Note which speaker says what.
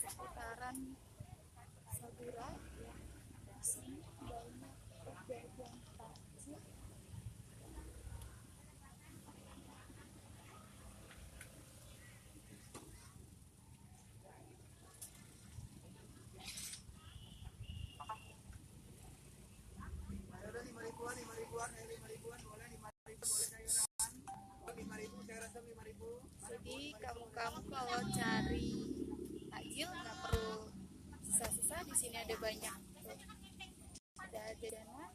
Speaker 1: seputaran Sabura ya. Di sini banyak pedagang takjil. Jadi kamu kalau cari takjil nggak perlu susah-susah, di sini ada banyak tuh. Ada jajanan